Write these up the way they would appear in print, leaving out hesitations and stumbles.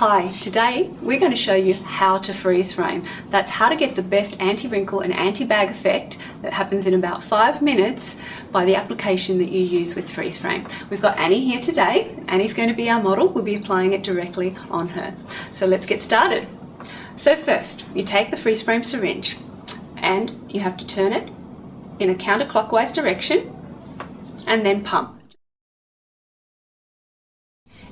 Hi, today we're going to show you how to freeze frame. That's how to get the best anti-wrinkle and anti-bag effect that happens in about 5 minutes by the application that you use with freeze frame. We've got Annie here today. Annie's going to be our model. We'll be applying it directly on her. So let's get started. So first, you take the freeze frame syringe and you have to turn it in a counterclockwise direction and then pump.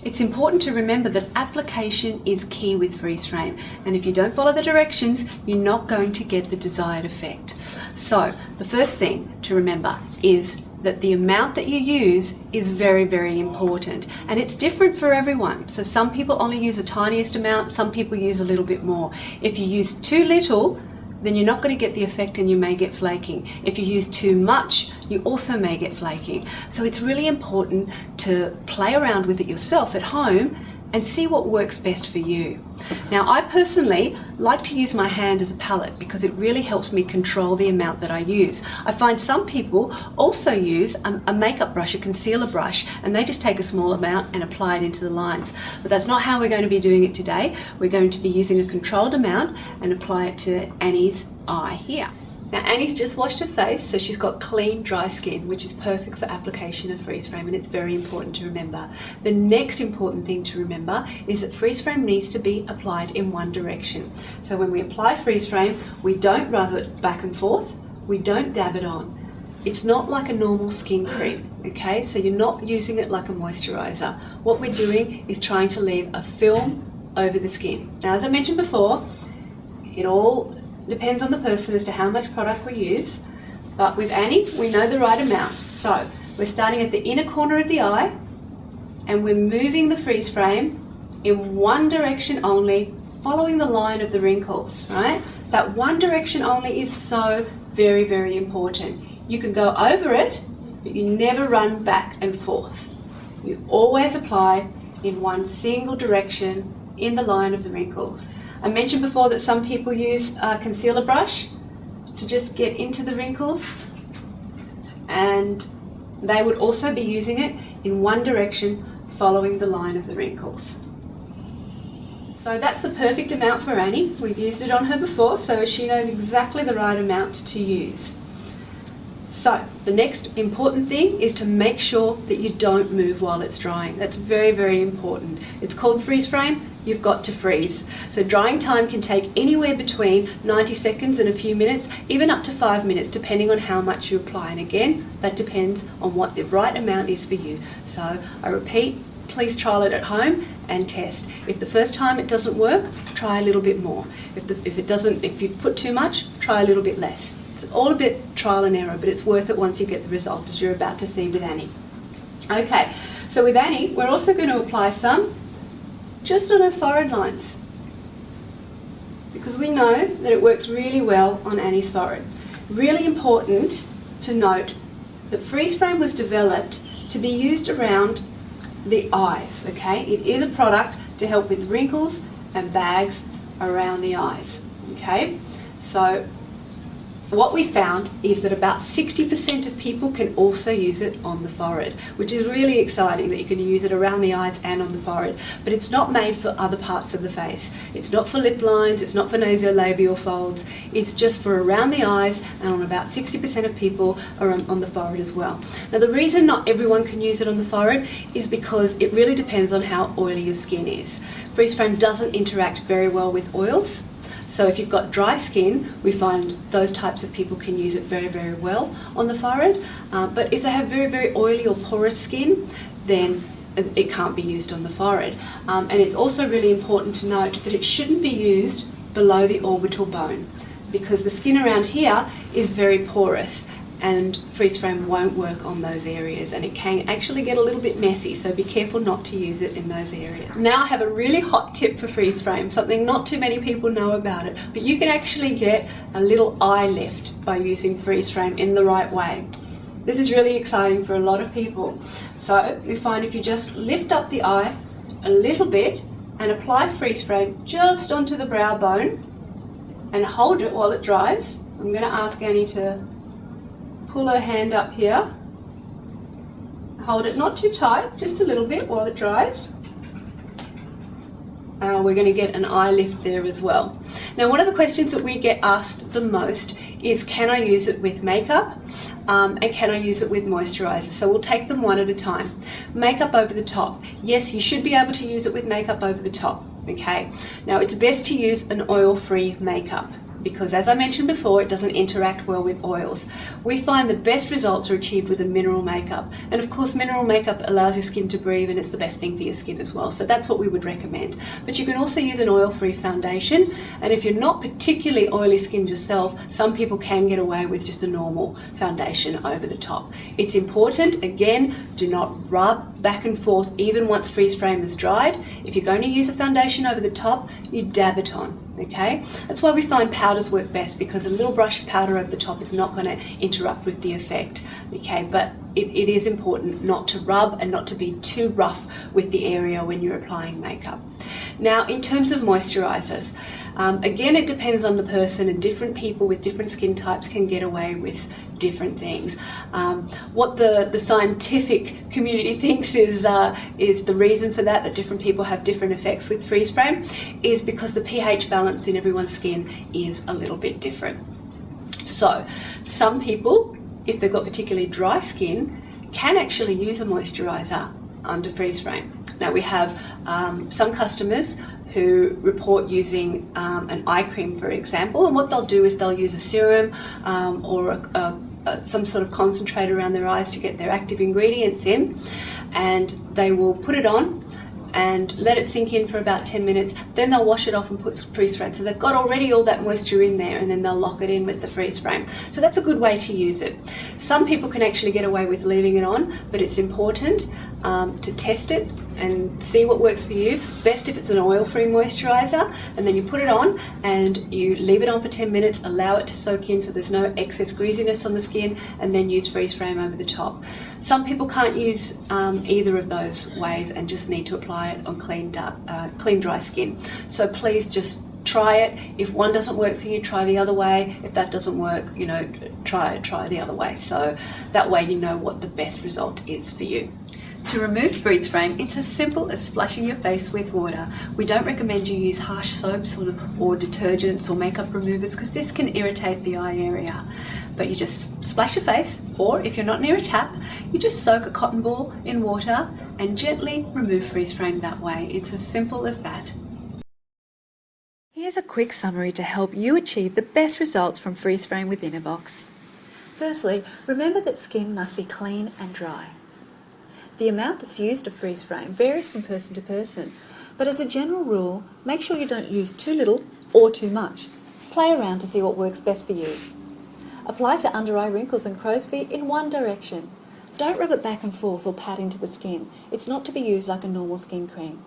It's important to remember that application is key with freeze frame, and if you don't follow the directions, you're not going to get the desired effect. So the first thing to remember is that the amount that you use is very, very important, and it's different for everyone. So some people only use the tiniest amount, some people use a little bit more. If you use too little, then you're not going to get the effect and you may get flaking. If you use too much, you also may get flaking. So it's really important to play around with it yourself at home and see what works best for you. Now, I personally like to use my hand as a palette because it really helps me control the amount that I use. I find some people also use a makeup brush, a concealer brush, and they just take a small amount and apply it into the lines. But that's not how we're going to be doing it today. We're going to be using a controlled amount and apply it to Annie's eye here. Now, Annie's just washed her face, so she's got clean, dry skin, which is perfect for application of freeze frame, and it's very important to remember. The next important thing to remember is that freeze frame needs to be applied in one direction. So when we apply freeze frame, we don't rub it back and forth, we don't dab it on. It's not like a normal skin cream, okay? So you're not using it like a moisturizer. What we're doing is trying to leave a film over the skin. Now, as I mentioned before, it all depends on the person as to how much product we use, but with Annie, we know the right amount. So we're starting at the inner corner of the eye and we're moving the freeze frame in one direction only, following the line of the wrinkles, right? That one direction only is so very, very important. You can go over it, but you never run back and forth. You always apply in one single direction in the line of the wrinkles. I mentioned before that some people use a concealer brush to just get into the wrinkles, and they would also be using it in one direction following the line of the wrinkles. So that's the perfect amount for Annie. We've used it on her before, so she knows exactly the right amount to use. So the next important thing is to make sure that you don't move while it's drying. That's very, very important. It's called freeze frame. You've got to freeze. So drying time can take anywhere between 90 seconds and a few minutes, even up to 5 minutes, depending on how much you apply. And again, that depends on what the right amount is for you. So I repeat, please trial it at home and test. If the first time it doesn't work, try a little bit more. If you've put too much, try a little bit less. It's all a bit trial and error, but it's worth it once you get the result, as you're about to see with Annie. Okay, so with Annie, we're also going to apply some just on her forehead lines, because we know that it works really well on Annie's forehead. Really important to note that freeze frame was developed to be used around the eyes, okay? It is a product to help with wrinkles and bags around the eyes, okay? So what we found is that about 60% of people can also use it on the forehead, which is really exciting that you can use it around the eyes and on the forehead. But it's not made for other parts of the face. It's not for lip lines, it's not for nasolabial folds. It's just for around the eyes, and on about 60% of people are on the forehead as well. Now, the reason not everyone can use it on the forehead is because it really depends on how oily your skin is. Freeze frame doesn't interact very well with oils. So if you've got dry skin, we find those types of people can use it very, very well on the forehead. But if they have very, very oily or porous skin, then it can't be used on the forehead. And it's also really important to note that it shouldn't be used below the orbital bone, because the skin around here is very porous, and freeze frame won't work on those areas, and it can actually get a little bit messy, so be careful not to use it in those areas. Now I have a really hot tip for freeze frame, something not too many people know about it, but you can actually get a little eye lift by using freeze frame in the right way. This is really exciting for a lot of people. So we find if you just lift up the eye a little bit and apply freeze frame just onto the brow bone and hold it while it dries. I'm going to ask Annie to pull her hand up here, hold it not too tight, just a little bit while it dries, we're going to get an eye lift there as well. Now, one of the questions that we get asked the most is, can I use it with makeup? And can I use it with moisturizer? So we'll take them one at a time. Makeup over the top. Yes, you should be able to use it with makeup over the top. Okay. Now, it's best to use an oil-free makeup, because as I mentioned before, it doesn't interact well with oils. We find the best results are achieved with a mineral makeup. And of course, mineral makeup allows your skin to breathe, and it's the best thing for your skin as well. So that's what we would recommend. But you can also use an oil-free foundation. And if you're not particularly oily skinned yourself, some people can get away with just a normal foundation over the top. It's important, again, do not rub back and forth even once freeze frame is dried. If you're going to use a foundation over the top, you dab it on. Okay, that's why we find powders work best, because a little brush of powder over the top is not going to interrupt with the effect. Okay, but it is important not to rub and not to be too rough with the area when you're applying makeup. Now, in terms of moisturizers, again, it depends on the person, and different people with different skin types can get away with different things. What the scientific community thinks is the reason for that different people have different effects with freeze frame is because the pH balance in everyone's skin is a little bit different. So some people, if they've got particularly dry skin, can actually use a moisturizer under freeze frame. Now, we have some customers who report using an eye cream, for example, and what they'll do is they'll use a serum or some sort of concentrate around their eyes to get their active ingredients in, and they will put it on and let it sink in for about 10 minutes. Then they'll wash it off and put freeze frame. So they've got already all that moisture in there, and then they'll lock it in with the freeze frame. So that's a good way to use it. Some people can actually get away with leaving it on, but it's important to test it and see what works for you. Best if it's an oil-free moisturizer, and then you put it on and you leave it on for 10 minutes, allow it to soak in so there's no excess greasiness on the skin, and then use freeze frame over the top. Some people can't use either of those ways and just need to apply it on clean dry skin. So please just try it. If one doesn't work for you, try the other way. If that doesn't work, try the other way. So that way you know what the best result is for you. To remove freeze frame, it's as simple as splashing your face with water. We don't recommend you use harsh soaps or detergents or makeup removers, because this can irritate the eye area. But you just splash your face, or if you're not near a tap, you just soak a cotton ball in water and gently remove freeze frame that way. It's as simple as that. Here's a quick summary to help you achieve the best results from freeze frame with INHIBOX. Firstly, remember that skin must be clean and dry. The amount that's used of freeze frame varies from person to person, but as a general rule, make sure you don't use too little or too much. Play around to see what works best for you. Apply to under eye wrinkles and crow's feet in one direction. Don't rub it back and forth or pat into the skin. It's not to be used like a normal skin cream.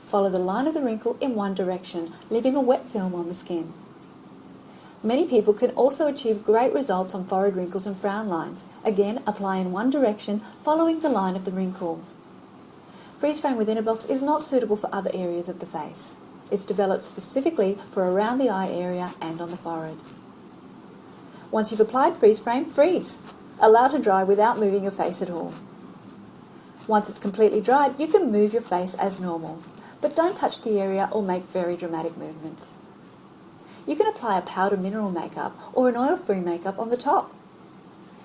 Follow the line of the wrinkle in one direction, leaving a wet film on the skin. Many people can also achieve great results on forehead wrinkles and frown lines. Again, apply in one direction, following the line of the wrinkle. Freeze frame with INHIBOX is not suitable for other areas of the face. It's developed specifically for around the eye area and on the forehead. Once you've applied freeze frame, freeze. Allow to dry without moving your face at all. Once it's completely dried, you can move your face as normal, but don't touch the area or make very dramatic movements. You can apply a powder mineral makeup or an oil-free makeup on the top.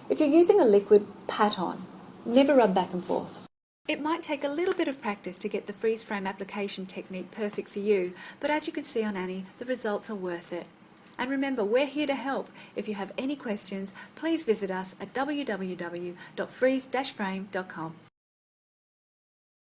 If you're using a liquid, pat on. Never rub back and forth. It might take a little bit of practice to get the freeze frame application technique perfect for you, but as you can see on Annie, the results are worth it. And remember, we're here to help. If you have any questions, please visit us at www.freeze-frame.com.